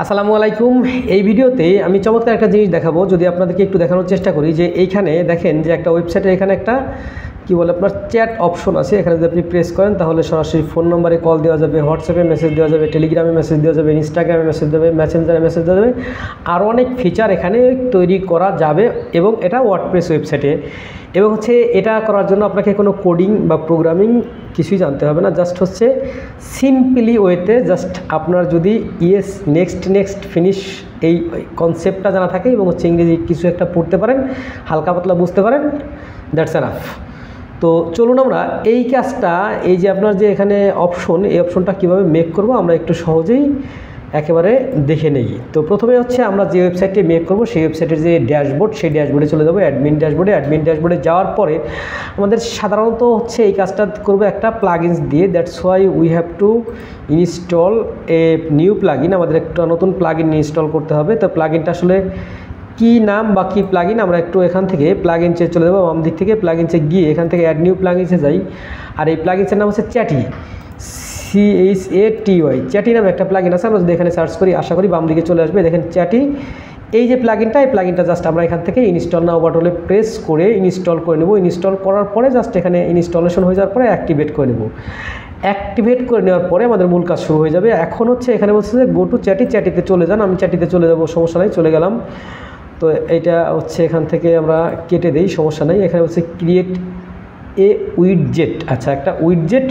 আসসালামু আলাইকুম। এই ভিডিওতে আমি চমৎকার একটা জিনিস দেখাবো, যদি আপনাদেরকে একটু দেখানোর চেষ্টা করি যে এইখানে দেখেন যে একটা ওয়েবসাইটে এখানে একটা কি বলে আপনার চ্যাট অপশন আছে। এখানে যদি আপনি প্রেস করেন তাহলে সরাসরি ফোন নম্বরে কল দেওয়া যাবে, হোয়াটসঅ্যাপে মেসেজ দেওয়া যাবে, টেলিগ্রামে মেসেজ দেওয়া যাবে, ইনস্টাগ্রামে মেসেজ দেবে, মেসেঞ্জারে মেসেজ দেওয়া যাবে। আরও অনেক ফিচার এখানে তৈরি করা যাবে এবং এটা ওয়ার্ডপ্রেস ওয়েবসাইটে। এবং হচ্ছে এটা করার জন্য আপনাকে কোনো কোডিং বা প্রোগ্রামিং কিছুই জানতে হবে না, জাস্ট হচ্ছে সিম্পলি ওয়েতে জাস্ট আপনার যদি ইয়েস নেক্সট ফিনিশ এই কনসেপ্টটা জানা থাকে এবং হচ্ছে ইংরেজি কিছু একটা পড়তে পারেন, হালকা পাতলা বুঝতে পারেন, দ্যাটস এনাফ। তো চলুন আমরা এই কাজটা, এই যে আপনার যে এখানে অপশন, এই অপশনটা কীভাবে মেক করব আমরা একটু সহজেই একেবারে দেখে নেই। তো প্রথমে হচ্ছে আমরা যে ওয়েবসাইটটি মেক করব সেই ওয়েবসাইটের যে ড্যাশবোর্ড, সেই ড্যাশবোর্ডে চলে যাবো, অ্যাডমিন ড্যাশবোর্ডে যাওয়ার পরে আমাদের সাধারণত হচ্ছে এই কাজটা করবো একটা প্লাগইনস দিয়ে। That's why we have to install a new plugin. আমাদের একটা নতুন প্লাগইন ইনস্টল করতে হবে। তো প্লাগইনটা আসলে কী নাম বা কী প্লাগইন, আমরা একটু এখান থেকে প্লাগইনসে চলে যাবো, বাম দিক থেকে প্লাগইনসে গিয়ে এখান থেকে অ্যাড নিউ প্লাগইনসে যাই। আর এই প্লাগইনসের নাম হচ্ছে চ্যাটি, CHATY। চ্যাটি নামে একটা প্লাগইন আছে, আমরা যদি এখানে সার্চ করি আশা করি বাম দিকে চলে আসবে। দেখেন চ্যাটি, এই যে প্লাগইনটা, এই প্লাগইনটা জাস্ট আমরা এখান থেকে ইনস্টল নাও বাটনে প্রেস করে ইনস্টল করে নেব। ইনস্টল করার পরে জাস্ট এখানে ইনস্টলেশন হয়ে যাওয়ার পরে অ্যাক্টিভেট করে নেব। অ্যাক্টিভেট করে নেওয়ার পরে আমাদের মূল কাজ শুরু হয়ে যাবে। এখন হচ্ছে এখানে বলছে যে গো টু চ্যাটি, চ্যাটিতে চলে যান। আমি চ্যাটিতে চলে যাব, সমস্যা নেই, চলে গেলাম। তো এইটা হচ্ছে এখান থেকে আমরা কেটে দেই, সমস্যা নেই। এখানে হচ্ছে ক্রিয়েট এ উইডজেট। আচ্ছা, একটা উইডজেট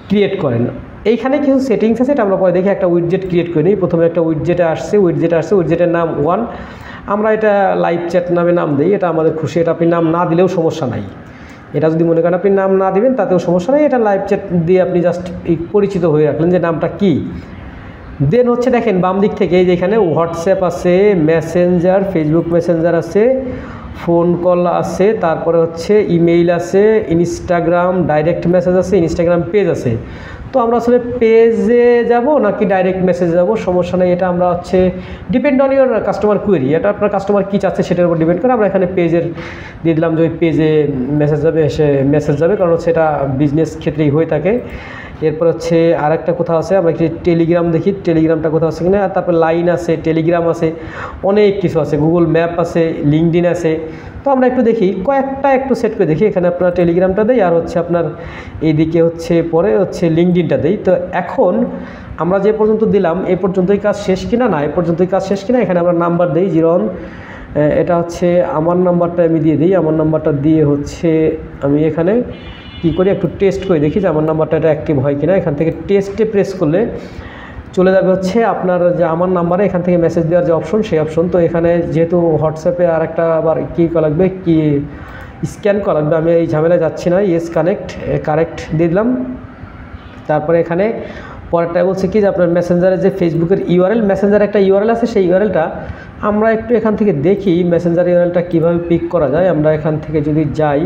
ক্রিয়েট করেন। এইখানে কিছু সেটিংস আছে, এটা আমরা পরে দেখি। একটা উইডজেট ক্রিয়েট করে নিই। প্রথমে একটা উইডজেটের নাম 1, আমরা এটা লাইভ চ্যাট নামে নাম দিই, এটা আমাদের খুশি। এটা আপনি নাম না দিলেও সমস্যা নাই, এটা যদি মনে করেন আপনি নাম না দিবেন তাতেও সমস্যা নেই। এটা লাইভ চ্যাট দিয়ে আপনি জাস্ট পরিচিত হয়ে রাখলেন যে নামটা কী। দেন হচ্ছে দেখেন বাম দিক থেকে এই যে এখানে হোয়াটসঅ্যাপ আছে, মেসেঞ্জার, ফেসবুক মেসেঞ্জার আছে, ফোন কল আছে, তারপরে হচ্ছে ইমেইল আছে, ইনস্টাগ্রাম ডাইরেক্ট মেসেজ আছে, ইনস্টাগ্রাম পেজ আছে। তো আমরা আসলে পেজে যাব নাকি ডাইরেক্ট মেসেজে যাব সমস্যা নেই, এটা আমরা হচ্ছে depend on your customer query. এটা আপনার কাস্টমার কী চাচ্ছে সেটার উপর ডিপেন্ড করে। আমরা এখানে পেজের দিয়ে দিলাম যে ওই পেজে মেসেজ যাবে, কারণ হচ্ছে এটা বিজনেস ক্ষেত্রেই হয়ে থাকে। এরপর হচ্ছে আরেকটা কোথাও আছে, আমরা একটি টেলিগ্রাম দেখি, টেলিগ্রামটা কোথাও আছে কিনা। আর তারপর লাইন আছে, টেলিগ্রাম আছে, অনেক কিছু আছে, গুগল ম্যাপ আছে, লিঙ্কডইন আছে। তো আমরা একটু দেখি, কয়েকটা একটু সেট করে দেখি। এখানে আপনার টেলিগ্রামটা দেই, আর হচ্ছে আপনার এইদিকে হচ্ছে পরে হচ্ছে লিঙ্কডইনটা দেই। তো এখন আমরা যে পর্যন্ত দিলাম এ পর্যন্তই কাজ শেষ কিনা, না এ পর্যন্তই কাজ শেষ কিনা। এখানে আমরা নাম্বার দিই 01, এটা হচ্ছে আমার নাম্বারটা আমি দিয়ে দিই। আমার নাম্বারটা দিয়ে হচ্ছে আমি এখানে কী করি, একটু টেস্ট করে দেখি যে আমার নাম্বারটা এটা অ্যাক্টিভ হয় কিনা। এখান থেকে টেস্টে প্রেস করলে চলে যাবে হচ্ছে আপনার যে আমার নাম্বারে এখান থেকে মেসেজ দেওয়ার যে অপশন, সেই অপশন। তো এখানে যেহেতু হোয়াটসঅ্যাপে আর একটা আবার কী করা লাগবে, কি স্ক্যান করা লাগবে, আমি এই ঝামেলায় যাচ্ছি না। ইয়েস কারেক্ট দিয়ে দিলাম। তারপরে এখানে পরেরটায় বলছে কি যে আপনার মেসেঞ্জারে যে ফেসবুকের ইউআরএল, মেসেঞ্জারে একটা ইউআরএল আছে, সেই ইউআরএলটা আমরা একটু এখান থেকে দেখি মেসেঞ্জার ইউআরএলটা কীভাবে পিক করা যায়। আমরা এখান থেকে যদি যাই,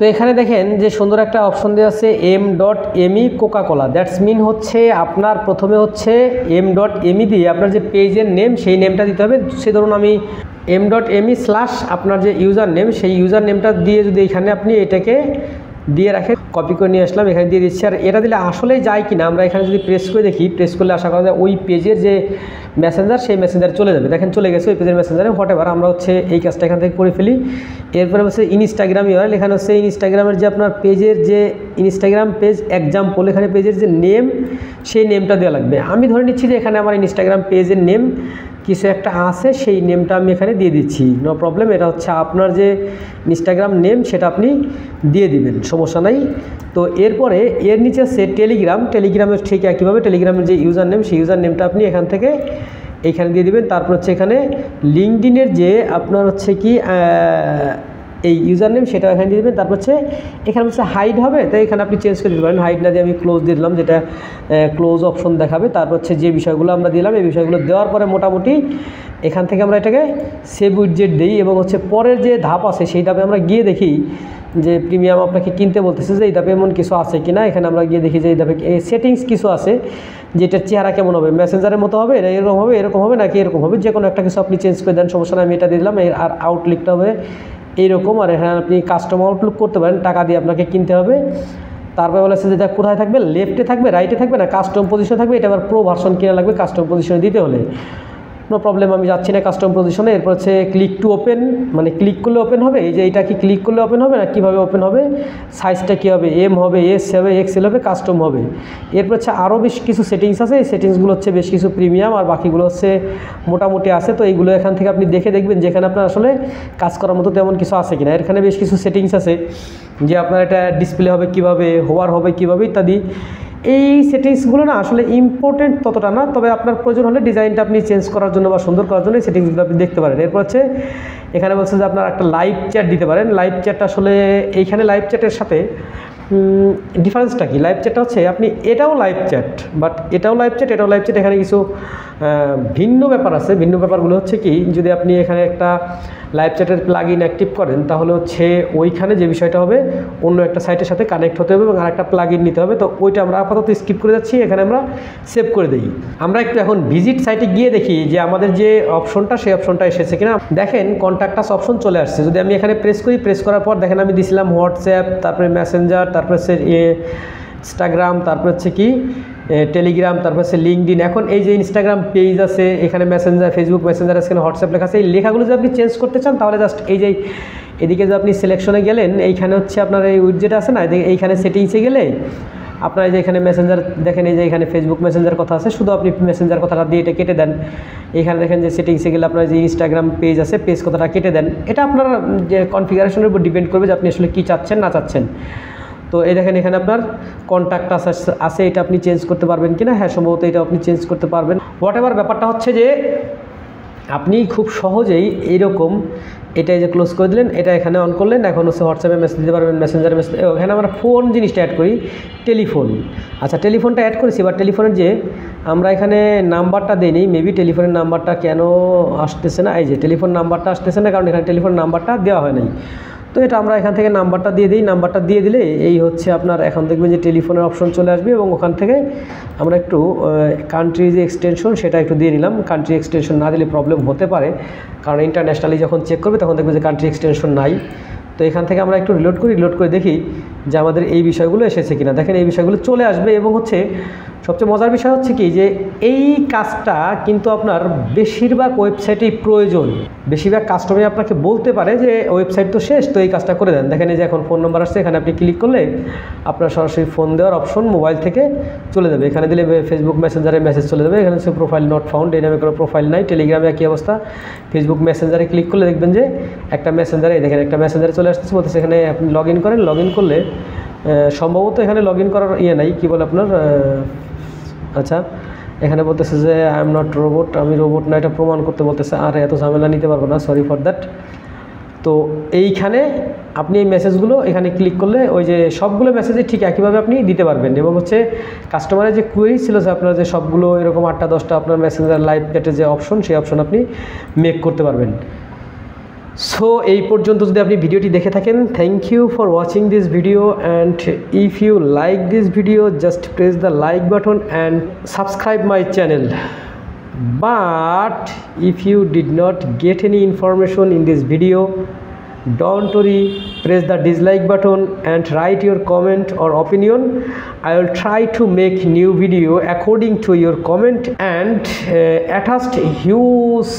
তো এখানে দেখেন যে সুন্দর একটা অপশন দেওয়া আছে m.me কোকাকোলা। দ্যাটস মিন হচ্ছে আপনার প্রথমে হচ্ছে m.me দিয়ে আপনার যে পেজের নেম সেই নেমটা দিতে হবে। সে ধরুন আমি m.me/ আপনার যে ইউজার নেম, সেই ইউজার নেমটা দিয়ে যদি এখানে আপনি এটাকে দিয়ে রাখেন, কপি করে নিয়ে আসলাম, এখানে দিয়ে দিচ্ছি। আর এটা দিলে আসলেই যায় কিনা আমরা এখানে যদি প্রেস করে দেখি, প্রেস করলে আশা করা যায় ওই পেজের যে মেসেঞ্জার সেই মেসেঞ্জার চলে যাবে। দেখেন চলে গেছে ওই পেজের মেসেঞ্জারে। হোয়াটএভার, আমরা হচ্ছে এই কাজটা এখান থেকে করে ফেলি। এরপরে হচ্ছে ইনস্টাগ্রাম ইউআরএল, এখানে হচ্ছে ইনস্টাগ্রামের যে আপনার পেজের যে ইনস্টাগ্রাম পেজ এক্সাম্পল, এখানে পেজের যে নেম সেই নেমটা দেওয়া লাগবে। আমি ধরে নিচ্ছি যে এখানে আমার ইনস্টাগ্রাম পেজের নেম কিছু একটা আছে, সেই নেমটা আমি এখানে দিয়ে দিচ্ছি, নো প্রবলেম। এটা হচ্ছে আপনার যে ইনস্টাগ্রাম নেম সেটা আপনি দিয়ে দিবেন, সমস্যা নাই। তো এরপরে এর নিচে আছে টেলিগ্রামের ঠিক একইভাবে টেলিগ্রামের যে ইউজার নেম সেই ইউজার নেমটা আপনি এখান থেকে এইখানে দিয়ে দিবেন। তারপর হচ্ছে এখানে লিঙ্কডইনের যে আপনার হচ্ছে কি এই ইউজার নেম সেটা এখানে দিয়ে দেবেন। তারপর হচ্ছে এখানে হচ্ছে হাইড হবে, তাই এখানে আপনি চেঞ্জ করে দিতে পারেন। হাইড না দিয়ে আমি ক্লোজ দিয়ে দিলাম, যেটা ক্লোজ অপশন দেখাবে। তারপর হচ্ছে যে বিষয়গুলো আমরা দিলাম, এই বিষয়গুলো দেওয়ার পরে মোটামুটি এখান থেকে আমরা এটাকে সেভ উইডজেট দিই। এবং হচ্ছে পরের যে ধাপ আছে সেই ধাপে আমরা গিয়ে দেখি যে প্রিমিয়াম আপনাকে কিনতে বলতেছে যে এই ধাপে এমন কিছু আছে কিনা। এখানে আমরা গিয়ে দেখি যে এই ধাপে এই সেটিংস কিছু আছে, যেটার চেহারা কেমন হবে, মেসেঞ্জারের মতো হবে, এরকম হবে নাকি এরকম হবে, যে কোনো একটা কিছু আপনি চেঞ্জ করে দেন, সমস্যা নেই। আমি এটা দিয়ে দিলাম। আর আউটলুকটা হবে এইরকম। আর এখানে আপনি কাস্টম আউটলুক করতে পারেন, টাকা দিয়ে আপনাকে কিনতে হবে। তারপরে বলেছে যে এটা কোথায় থাকবে, লেফটে থাকবে, রাইটে থাকবে না কাস্টম পজিশনে থাকবে। এটা আবার প্রো ভার্সন কেনা লাগবে কাস্টম পজিশনে দিতে হলে। নো প্রবলেম, আমি যাচ্ছি না কাস্টম পজিশনে। এরপর হচ্ছে ক্লিক টু ওপেন, মানে ক্লিক করলে ওপেন হবে। এই যে এটা কি ক্লিক করলে ওপেন হবে না কীভাবে ওপেন হবে, সাইজটা কী হবে, এম হবে, এস হবে, এক্সেল হবে, কাস্টম হবে। এরপর হচ্ছে আরও বেশ কিছু সেটিংস আছে। এই সেটিংসগুলো হচ্ছে বেশ কিছু প্রিমিয়াম, আর বাকিগুলো হচ্ছে মোটামুটি আছে। তো এইগুলো এখান থেকে আপনি দেখে দেখবেন যেখানে আপনার আসলে কাজ করার মতো তেমন কিছু আছে কিনা। এখানে বেশ কিছু সেটিংস আছে যে আপনার এটা ডিসপ্লে হবে কীভাবে, হোভার হবে কীভাবে ইত্যাদি। এই সেটিংসগুলো না আসলে ইম্পর্টেন্ট ততটা না, তবে আপনার প্রয়োজন হলে ডিজাইনটা আপনি চেঞ্জ করার জন্য বা সুন্দর করার জন্য এই সেটিংসগুলো আপনি দেখতে পারেন। এরপর হচ্ছে এখানে বলছে যে আপনার একটা লাইভ চ্যাট দিতে পারেন। লাইভ চ্যাটটা আসলে এইখানে লাইভ চ্যাটের সাথে ডিফারেন্সটা কি, লাইভ চ্যাটটা হচ্ছে আপনি এটাও লাইভ চ্যাট, বাট এটাও লাইভ চ্যাট, এটাও লাইভ চ্যাট। এখানে কিছু ভিন্ন ব্যাপার আছে। ভিন্ন ব্যাপারগুলো হচ্ছে কি, যদি আপনি এখানে একটা লাইভ চ্যাটের প্লাগইন অ্যাক্টিভ করেন তাহলে হচ্ছে ওইখানে যে বিষয়টা হবে অন্য একটা সাইটের সাথে কানেক্ট হতে হবে এবং আরেকটা প্লাগইন নিতে হবে। তো ওইটা আমরা আপাতত স্কিপ করে যাচ্ছি, এখানে আমরা সেভ করে দিই। আমরা একটু এখন ভিজিট সাইটে গিয়ে দেখি যে আমাদের যে অপশনটা সেই অপশনটা এসেছে কিনা। দেখেন কন্ট্যাক্ট আস অপশন চলে আসছে। যদি আমি এখানে প্রেস করি, প্রেস করার পর দেখেন আমি দিছিলাম হোয়াটসঅ্যাপ, তারপরে মেসেঞ্জার, তারপরে হচ্ছে ইনস্টাগ্রাম, তারপরে হচ্ছে কি টেলিগ্রাম, তারপর হচ্ছে লিঙ্কডিন। এখন এই যে ইনস্টাগ্রাম পেজ আছে, এখানে মেসেঞ্জার, ফেসবুক মেসেঞ্জার আছে, এখানে হোয়াটসঅ্যাপ লেখা আছে। এই লেখাগুলো যদি আপনি চেঞ্জ করতে চান তাহলে জাস্ট এই যে এদিকে যে আপনি সিলেকশনে গেলেন, এইখানে হচ্ছে আপনার এই উইডজেট আছে না, এইখানে সেটিংসে গেলে আপনার এই যে এখানে মেসেঞ্জার দেখেন, এই যে এখানে ফেসবুক মেসেঞ্জার কথা আছে, শুধু আপনি মেসেঞ্জার কথাটা দিয়ে এটা কেটে দেন। এখানে দেখেন যে সেটিংসে গেলে আপনার যে ইনস্টাগ্রাম পেজ আছে, পেজ কথাটা কেটে দেন। এটা আপনার যে কনফিগারেশনের উপর ডিপেন্ড করবে যে আপনি আসলে কী চাচ্ছেন না চাচ্ছেন। তো এই দেখেন এখানে আপনার কন্ট্যাক্ট আছে, এটা আপনি চেঞ্জ করতে পারবেন কিনা। হ্যাঁ, সম্ভবত এটা আপনি চেঞ্জ করতে পারবেন। হোয়াট এভার, ব্যাপারটা হচ্ছে যে আপনি খুব সহজেই এইরকম এটা যে ক্লোজ করে দিলেন, এটা এখানে অন করলেন। এখন হচ্ছে হোয়াটসঅ্যাপে মেসেজ দিতে পারবেন, মেসেঞ্জারে মেসেজ। এখানে আমরা ফোন জিনিসটা অ্যাড করি, টেলিফোন। আচ্ছা, টেলিফোনটা অ্যাড করেছি, বা টেলিফোনের যে আমরা এখানে নাম্বারটা দিইনি, মেবি টেলিফোনের নাম্বারটা কেন আসতেছে না। এই যে টেলিফোন নাম্বারটা আসতেছে না, কারণ এখানে টেলিফোন নাম্বারটা দেওয়া হয় নাই। তো এটা আমরা এখান থেকে নাম্বারটা দিয়ে দিই। নাম্বারটা দিয়ে দিলে এই হচ্ছে আপনার এখন দেখবেন যে টেলিফোনের অপশন চলে আসবে, এবং ওখান থেকে আমরা একটু কান্ট্রি যে এক্সটেনশন সেটা একটু দিয়ে নিলাম। কান্ট্রি এক্সটেনশন না দিলে প্রবলেম হতে পারে, কারণ ইন্টারন্যাশনালি যখন চেক করবে তখন দেখবেন যে কান্ট্রি এক্সটেনশন নাই। তো এখান থেকে আমরা একটু রিলোড করে দেখি যে আমাদের এই বিষয়গুলো এসেছে কিনা। দেখেন এই বিষয়গুলো চলে আসবে, এবং হচ্ছে সবচেয়ে মজার বিষয় হচ্ছে কি যে এই কাজটা কিন্তু আপনার বেশিরভাগ ওয়েবসাইটেই প্রয়োজন। বেশিরভাগ কাস্টমার আপনাকে বলতে পারে যে ওয়েবসাইট তো শেষ, তো এই কাজটা করে দেন। দেখেন এই যে এখন ফোন নাম্বার আসছে, এখানে আপনি ক্লিক করলে আপনার সরাসরি ফোন দেওয়ার অপশন মোবাইল থেকে চলে যাবে। এখানে দিলে ফেসবুক মেসেঞ্জারে মেসেজ চলে যাবে। এখানে হচ্ছে প্রোফাইল নট ফাউন্ড, এই নামে কোনো প্রোফাইল নাই। টেলিগ্রামে একই অবস্থা। ফেসবুক মেসেঞ্জারে ক্লিক করলে দেখবেন যে একটা মেসেঞ্জারে, দেখেন একটা মেসেঞ্জারে চলে আসতেছে, বলতেছে এখানে আপনি লগ ইন করেন। লগ ইন করলে সম্ভবত এখানে লগ ইন করার নাই, কী বলে আপনার, আচ্ছা এখানে বলতেছে যে আই এম নট রোবট, আমি রোবট না, এটা প্রমাণ করতে বলতেছে। আর এত ঝামেলা নিতে পারবো না, সরি ফর দ্যাট। তো এইখানে আপনি এই মেসেজগুলো এখানে ক্লিক করলে ওই যে সবগুলো মেসেজই ঠিক একইভাবে আপনি দিতে পারবেন। এবং হচ্ছে কাস্টমারের যে কোয়েরি ছিল যে আপনার যে সবগুলো এরকম 8টা-10টা আপনার মেসেঞ্জার লাইভ চ্যাটের যে অপশন, সেই অপশন আপনি মেক করতে পারবেন। সো এই পর্যন্ত যদি আপনি ভিডিওটি দেখে থাকেন, thank you for watching this video, and if you like this video just press the like button and subscribe my channel. But if you did not get any information in this video, don't worry, press the dislike button and write your comment or opinion. I will try to make new video according to your comment and attach huge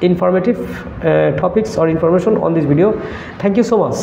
informative topics or information on this video. Thank you so much.